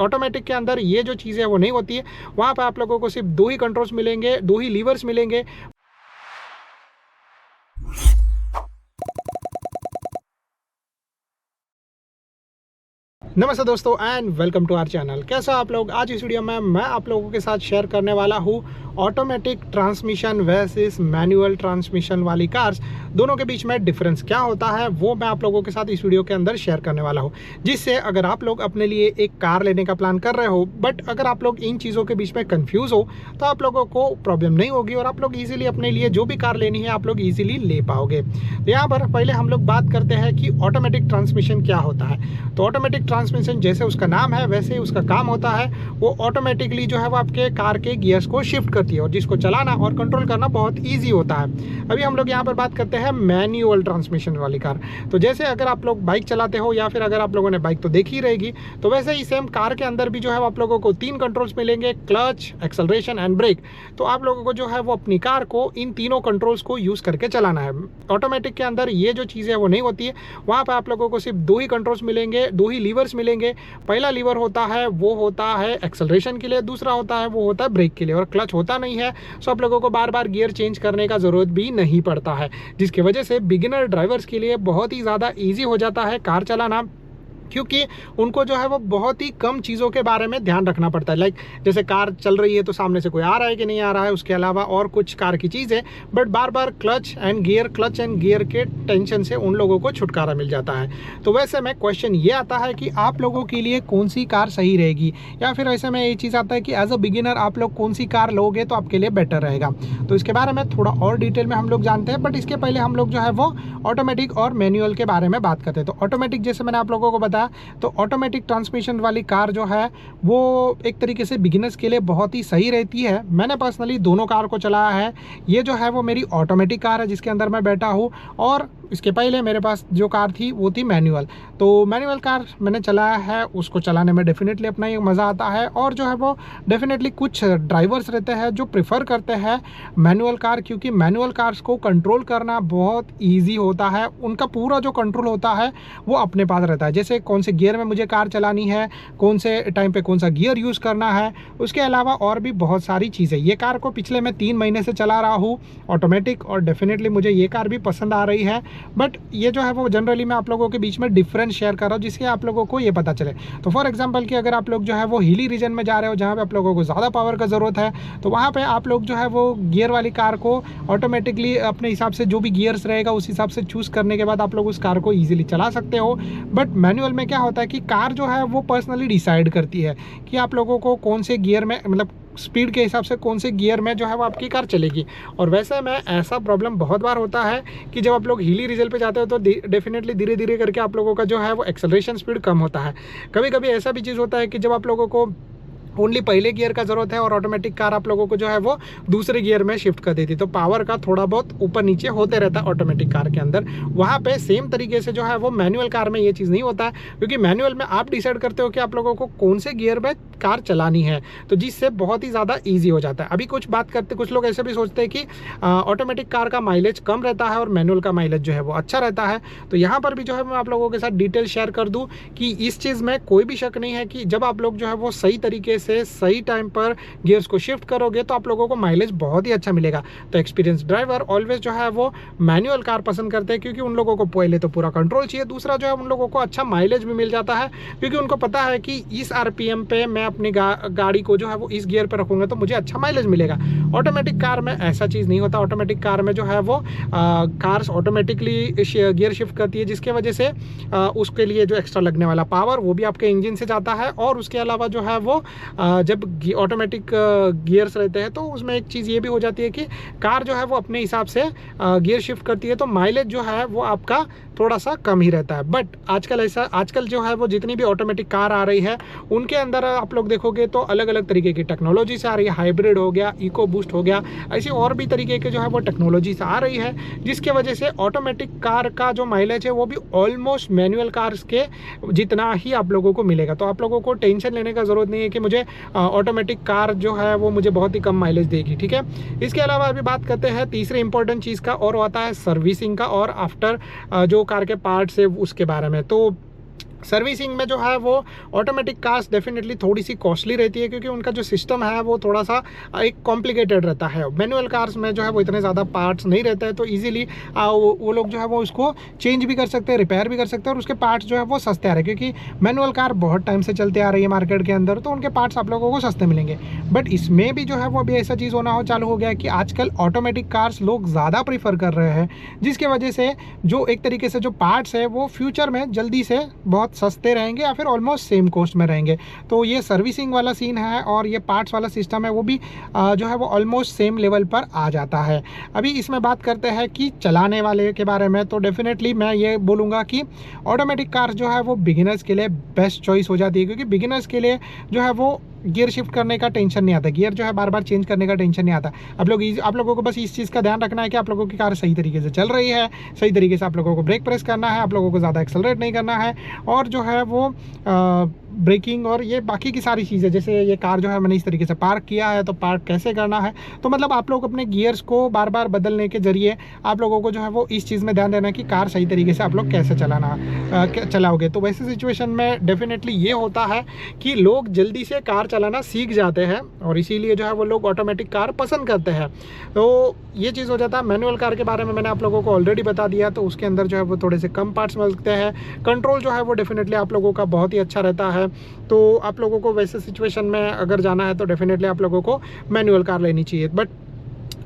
Automatic के अंदर ये जो चीज़ें वो नहीं होती है। वहाँ पर आप लोगों को सिर्फ 2 ही कंट्रोल्स मिलेंगे, 2 ही लीवर्स मिलेंगे। नमस्ते दोस्तों and welcome to our channel. कैसा आप लोग? आज इस वीडियो में मैं आप लोगों के साथ शेयर करने वाला हूँ automatic transmission versus manual transmission वाली कार्स, दोनों के बीच में डिफरेंस क्या होता है वो मैं आप लोगों के साथ इस वीडियो के अंदर शेयर करने वाला हूँ। जिससे अगर आप लोग अपने लिए एक कार लेने का प्लान कर रहे हो बट अगर आप लोग इन चीज़ों के बीच में कन्फ्यूज़ हो तो आप लोगों को प्रॉब्लम नहीं होगी और आप लोग ईजिली अपने लिए जो भी कार लेनी है आप लोग ईजिली ले पाओगे। तो यहाँ पर पहले हम लोग बात करते हैं कि ऑटोमेटिक ट्रांसमिशन क्या होता है। तो ऑटोमेटिक ट्रांसमिशन जैसे उसका नाम है वैसे ही उसका काम होता है। वो ऑटोमेटिकली जो है वो आपके कार के गियर्स को शिफ्ट करती है और जिसको चलाना और कंट्रोल करना बहुत इजी होता है। अभी हम लोग यहाँ पर बात करते हैं मैनुअल ट्रांसमिशन वाली कार। तो जैसे अगर आप लोग बाइक चलाते हो या फिर अगर आप लोगों ने बाइक तो देखी रहेगी, तो वैसे ही सेम कार के अंदर भी जो है आप लोगों को 3 कंट्रोल्स मिलेंगे, क्लच, एक्सेलरेशन एंड ब्रेक। तो आप लोगों को जो है वो अपनी कार को इन तीनों कंट्रोल्स को यूज़ करके चलाना है। ऑटोमेटिक के अंदर ये जो चीज़ें वो नहीं होती है। वहाँ पर आप लोगों को सिर्फ 2 ही कंट्रोल्स मिलेंगे, 2 ही लीवर्स मिलेंगे। पहला लीवर होता है वो होता है एक्सेलरेशन के लिए, दूसरा होता है वो होता है ब्रेक के लिए, और क्लच होता नहीं है। सो आप लोगों को बार बार गियर चेंज करने का ज़रूरत भी नहीं पड़ता है, जिसकी वजह से बिगिनर ड्राइवर्स के लिए बहुत ही ज़्यादा ईजी हो जाता है कार चलाना, क्योंकि उनको जो है वो बहुत ही कम चीज़ों के बारे में ध्यान रखना पड़ता है। लाइक जैसे कार चल रही है तो सामने से कोई आ रहा है कि नहीं आ रहा है, उसके अलावा और कुछ कार की चीज़ें, but bar bar clutch and gear के टेंशन से उन लोगों को छुटकारा मिल जाता है। तो वैसे में क्वेश्चन ये आता है कि आप लोगों के लिए कौन सी कार सही रहेगी, या फिर ऐसे में ये चीज़ आता है कि एज अ बिगिनर आप लोग कौन सी कार लोगे तो आपके लिए बेटर रहेगा। तो इसके बारे में थोड़ा और डिटेल में हम लोग जानते हैं, बट इसके पहले हम लोग जो है वो ऑटोमेटिक और मैनुअल के बारे में बात करते हैं। तो ऑटोमेटिक जैसे मैंने आप लोगों को बताया, तो ऑटोमेटिक ट्रांसमिशन वाली कार जो है वो एक तरीके से बिगिनर्स के लिए बहुत ही सही रहती है। मैंने पर्सनली दोनों कार को चलाया है। ये जो है वो मेरी ऑटोमेटिक कार है जिसके अंदर मैं बैठा हूँ, और इसके पहले मेरे पास जो कार थी वो थी मैनुअल। तो मैनुअल कार मैंने चलाया है, उसको चलाने में डेफिनेटली अपना एक मज़ा आता है। और जो है वो डेफिनेटली कुछ ड्राइवर्स रहते हैं जो प्रेफर करते हैं मैनुअल कार, क्योंकि मैनुअल कार्स को कंट्रोल करना बहुत ईजी होता है। उनका पूरा जो कंट्रोल होता है वो अपने पास रहता है। जैसे कौन से गियर में मुझे कार चलानी है, कौन से टाइम पे कौन सा गियर यूज़ करना है, उसके अलावा और भी बहुत सारी चीज़ें। ये कार को पिछले मैं 3 महीने से चला रहा हूँ ऑटोमेटिक, और डेफिनेटली मुझे ये कार भी पसंद आ रही है। बट ये जो है वो जनरली मैं आप लोगों के बीच में डिफरेंस शेयर कर रहा हूँ जिससे आप लोगों को ये पता चले। तो फॉर एग्जांपल कि अगर आप लोग जो है वो हिली रीजन में जा रहे हो जहाँ पे आप लोगों को ज़्यादा पावर का ज़रूरत है, तो वहाँ पे आप लोग जो है वो गियर वाली कार को ऑटोमेटिकली अपने हिसाब से जो भी गियर्स रहेगा उस हिसाब से चूज़ करने के बाद आप लोग उस कार को ईजिली चला सकते हो। बट मैनुअल में क्या होता है कि कार जो है वो पर्सनली डिसाइड करती है कि आप लोगों को कौन से गियर में, मतलब स्पीड के हिसाब से कौन से गियर में जो है वो आपकी कार चलेगी। और वैसे में ऐसा प्रॉब्लम बहुत बार होता है कि जब आप लोग हिली रीजन पे जाते हो तो डेफिनेटली धीरे धीरे करके आप लोगों का जो है वो एक्सेलरेशन स्पीड कम होता है। कभी कभी ऐसा भी चीज़ होता है कि जब आप लोगों को ओनली पहले गियर का ज़रूरत है और ऑटोमेटिक कार आप लोगों को जो है वो दूसरे गियर में शिफ्ट कर देती, तो पावर का थोड़ा बहुत ऊपर नीचे होते रहता है ऑटोमेटिक कार के अंदर। वहाँ पे सेम तरीके से जो है वो मैनुअल कार में ये चीज़ नहीं होता है, क्योंकि मैनुअल में आप डिसाइड करते हो कि आप लोगों को कौन से गियर में कार चलानी है, तो जिससे बहुत ही ज़्यादा ईजी हो जाता है। अभी कुछ बात करते, कुछ लोग ऐसे भी सोचते हैं कि ऑटोमेटिक कार का माइलेज कम रहता है और मैनुअल का माइलेज जो है वो अच्छा रहता है। तो यहाँ पर भी जो है मैं आप लोगों के साथ डिटेल शेयर कर दूँ कि इस चीज़ में कोई भी शक नहीं है कि जब आप लोग जो है वो सही तरीके से सही टाइम पर गियर्स को शिफ्ट करोगे तो आप लोगों को माइलेज बहुत ही अच्छा मिलेगा। तो एक्सपीरियंस ड्राइवर ऑलवेज जो है वो मैनुअल कार पसंद करते हैं, क्योंकि उन लोगों को पहले तो पूरा कंट्रोल चाहिए, दूसरा जो है उन लोगों को अच्छा माइलेज भी मिल जाता है, क्योंकि उनको पता है कि इस आरपीएम पे मैं अपनी गाड़ी को जो है वो इस गियर पर रखूंगा तो मुझे अच्छा माइलेज मिलेगा। ऑटोमेटिक कार में ऐसा चीज़ नहीं होता। ऑटोमेटिक कार में जो है वो कार्स ऑटोमेटिकली गियर शिफ्ट करती है, जिसके वजह से उसके लिए जो एक्स्ट्रा लगने वाला पावर वो भी आपके इंजन से जाता है। और उसके अलावा जो है वो जब ऑटोमेटिक गियर्स रहते हैं तो उसमें एक चीज़ ये भी हो जाती है कि कार जो है वो अपने हिसाब से गियर शिफ्ट करती है, तो माइलेज जो है वो आपका थोड़ा सा कम ही रहता है। बट आजकल जो है वो जितनी भी ऑटोमेटिक कार आ रही है उनके अंदर आप लोग देखोगे तो अलग अलग तरीके की टेक्नोलॉजी से आ रही है। हाइब्रिड हो गया, इको बूस्ट हो गया, ऐसी और भी तरीके के जो है वो टेक्नोलॉजी से आ रही है, जिसके वजह से ऑटोमेटिक कार का जो माइलेज है वो भी ऑलमोस्ट मैनुअल कार्स के जितना ही आप लोगों को मिलेगा। तो आप लोगों को टेंशन लेने का ज़रूरत नहीं है कि मुझे ऑटोमेटिक कार जो है वो मुझे बहुत ही कम माइलेज देगी। ठीक है, इसके अलावा अभी बात करते हैं तीसरे इंपॉर्टेंट चीज़ का, और होता है सर्विसिंग का और आफ्टर जो कार के पार्ट्स है उसके बारे में। तो सर्विसिंग में जो है वो ऑटोमेटिक कार्स डेफिनेटली थोड़ी सी कॉस्टली रहती है, क्योंकि उनका जो सिस्टम है वो थोड़ा सा एक कॉम्प्लिकेटेड रहता है। मैनुअल कार्स में जो है वो इतने ज़्यादा पार्ट्स नहीं रहते हैं, तो ईजिली वो लोग जो है वो उसको चेंज भी कर सकते हैं, रिपेयर भी कर सकते हैं, और उसके पार्ट्स जो है वो सस्ते आ रहे हैं, क्योंकि मैनुअल कार बहुत टाइम से चलते आ रही है मार्केट के अंदर, तो उनके पार्ट्स आप लोगों को सस्ते मिलेंगे। बट इसमें भी जो है वो अभी ऐसा चीज़ होना हो चालू हो गया है कि आजकल ऑटोमेटिक कार्स लोग ज़्यादा प्रीफर कर रहे हैं, जिसकी वजह से जो एक तरीके से जो पार्ट्स है वो फ्यूचर में जल्दी से बहुत सस्ते रहेंगे या फिर ऑलमोस्ट सेम कॉस्ट में रहेंगे। तो ये सर्विसिंग वाला सीन है और ये पार्ट्स वाला सिस्टम है वो भी जो है वो ऑलमोस्ट सेम लेवल पर आ जाता है। अभी इसमें बात करते हैं कि चलाने वाले के बारे में, तो डेफिनेटली मैं ये बोलूँगा कि ऑटोमेटिक कार्स जो है वो बिगिनर्स के लिए बेस्ट चॉइस हो जाती है, क्योंकि बिगिनर्स के लिए जो है वो गियर शिफ्ट करने का टेंशन नहीं आता, गियर जो है बार बार चेंज करने का टेंशन नहीं आता। आप लोगों को बस इस चीज़ का ध्यान रखना है कि आप लोगों की कार सही तरीके से चल रही है, सही तरीके से आप लोगों को ब्रेक प्रेस करना है, आप लोगों को ज़्यादा एक्सेलरेट नहीं करना है, और जो है वो ब्रेकिंग और ये बाकी की सारी चीज़ें, जैसे ये कार जो है मैंने इस तरीके से पार्क किया है तो पार्क कैसे करना है, तो मतलब आप लोग अपने गियर्स को बार बार बदलने के जरिए आप लोगों को जो है वो इस चीज़ में ध्यान देना है कि कार सही तरीके से आप लोग कैसे चलाओगे। तो वैसे सिचुएशन में डेफिनेटली ये होता है कि लोग जल्दी से कार चलाना सीख जाते हैं, और इसीलिए जो है वो लोग ऑटोमेटिक कार पसंद करते हैं। तो ये चीज़ हो जाता है। मैनुअल कार के बारे में मैंने आप लोगों को ऑलरेडी बता दिया, तो उसके अंदर जो है वो थोड़े से कम पार्ट्स मिलते हैं, कंट्रोल जो है वो डेफिनेटली आप लोगों का बहुत ही अच्छा रहता है। तो आप लोगों को वैसे सिचुएशन में अगर जाना है तो डेफिनेटली आप लोगों को मैनुअल कार लेनी चाहिए। बट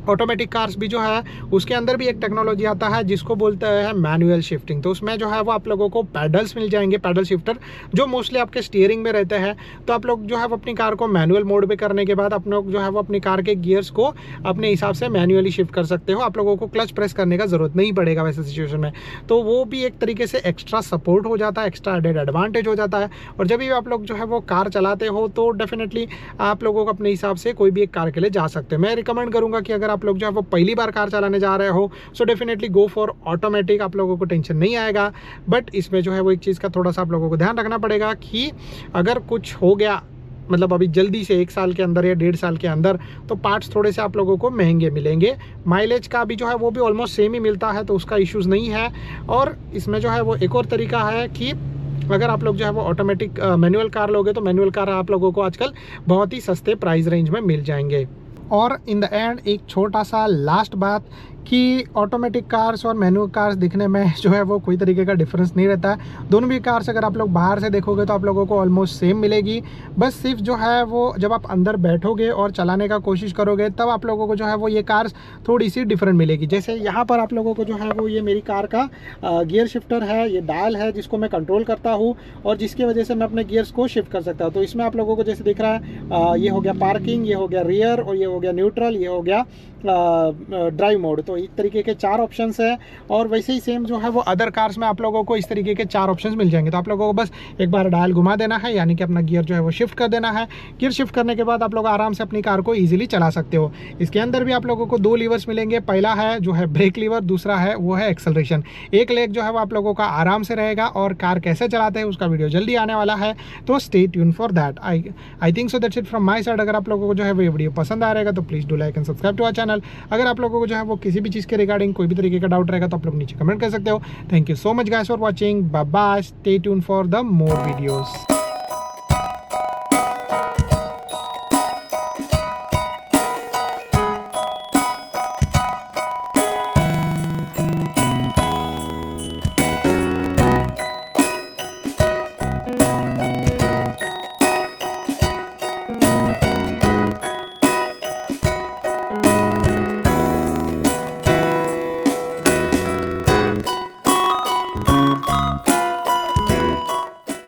ऑटोमेटिक कार्स भी जो है उसके अंदर भी एक टेक्नोलॉजी आता है जिसको बोलते हैं मैनुअल शिफ्टिंग। तो उसमें जो है वो आप लोगों को पैडल्स मिल जाएंगे, पैडल शिफ्टर, जो मोस्टली आपके स्टीयरिंग में रहते हैं। तो आप लोग जो है वो अपनी कार को मैनुअल मोड पे करने के बाद आप लोग जो है वो अपनी कार के गियर्स को अपने हिसाब से मैनुअली शिफ्ट कर सकते हो। आप लोगों को क्लच प्रेस करने का ज़रूरत नहीं पड़ेगा वैसे सिचुएशन में। तो वो भी एक तरीके से एक्स्ट्रा सपोर्ट हो जाता है, एक्स्ट्रा एडेड एडवांटेज हो जाता है। और जब भी आप लोग जो है वो कार चलाते हो तो डेफिनेटली आप लोगों को अपने हिसाब से कोई भी एक कार के लिए जा सकते हैं। मैं रिकमेंड करूँगा कि अगर आप लोग जो है वो पहली बार कार चलाने जा रहे हो so definitely go for automatic, आप लोगों को टेंशन नहीं आएगा। बट इसमें जो है वो एक चीज़ का थोड़ा सा आप लोगों को ध्यान रखना पड़ेगा कि अगर कुछ हो गया, मतलब अभी जल्दी से 1 साल के अंदर या 1.5 साल के अंदर, तो पार्ट्स थोड़े से आप लोगों को महंगे मिलेंगे। माइलेज का भी जो है वो भी ऑलमोस्ट सेम ही मिलता है, तो उसका इश्यूज़ नहीं है। और इसमें जो है वो एक और तरीका है कि अगर आप लोग जो है वो ऑटोमेटिक मैनुअल कार लोगे तो मैनुअल कार आप लोगों को आजकल बहुत ही सस्ते प्राइस रेंज में मिल जाएंगे। और इन द एंड एक छोटा सा लास्ट बात कि ऑटोमेटिक कार्स और मैनुअल कार्स दिखने में जो है वो कोई तरीके का डिफरेंस नहीं रहता है। दोनों भी कार्स अगर आप लोग बाहर से देखोगे तो आप लोगों को ऑलमोस्ट सेम मिलेगी। बस सिर्फ जो है वो जब आप अंदर बैठोगे और चलाने का कोशिश करोगे तब आप लोगों को जो है वो ये कार्स थोड़ी सी डिफरेंट मिलेगी। जैसे यहाँ पर आप लोगों को जो है वो ये मेरी कार का गियर शिफ्टर है, ये डायल है जिसको मैं कंट्रोल करता हूँ और जिसकी वजह से मैं अपने गियर्स को शिफ्ट कर सकता हूँ। तो इसमें आप लोगों को जैसे दिख रहा है ये हो गया पार्किंग, ये हो गया रियर, और ये हो गया न्यूट्रल, ये हो गया ड्राइव मोड। तो इस तरीके के 4 ऑप्शंस है। और वैसे ही सेम जो है वो अदर कार्स में आप लोगों को इस तरीके के 4 ऑप्शंस मिल जाएंगे। तो आप लोगों को बस एक बार डायल घुमा देना है, यानी कि अपना गियर जो है वो शिफ्ट कर देना है। गियर शिफ्ट करने के बाद आप लोग आराम से अपनी कार को ईजिली चला सकते हो। इसके अंदर भी आप लोगों को 2 लीवर्स मिलेंगे। पहला है जो है ब्रेक लीवर, दूसरा है वो है एक्सेलरेशन। एक लेग जो है वो आप लोगों का आराम से रहेगा, और कार कैसे चलाते हैं उसका वीडियो जल्दी आने वाला है, तो stay tune for that. I think so that's it from my side. अगर आप लोगों को जो है वो वीडियो पसंद आ रहेगा तो please do like and subscribe to our channel. अगर आप लोगों को जो है वो किसी भी चीज़ के रिगार्डिंग कोई भी तरीके का डाउट रहेगा तो आप लोग नीचे कमेंट कर सकते हो। Thank you so much guys for watching. Bye bye, stay tune for the more videos.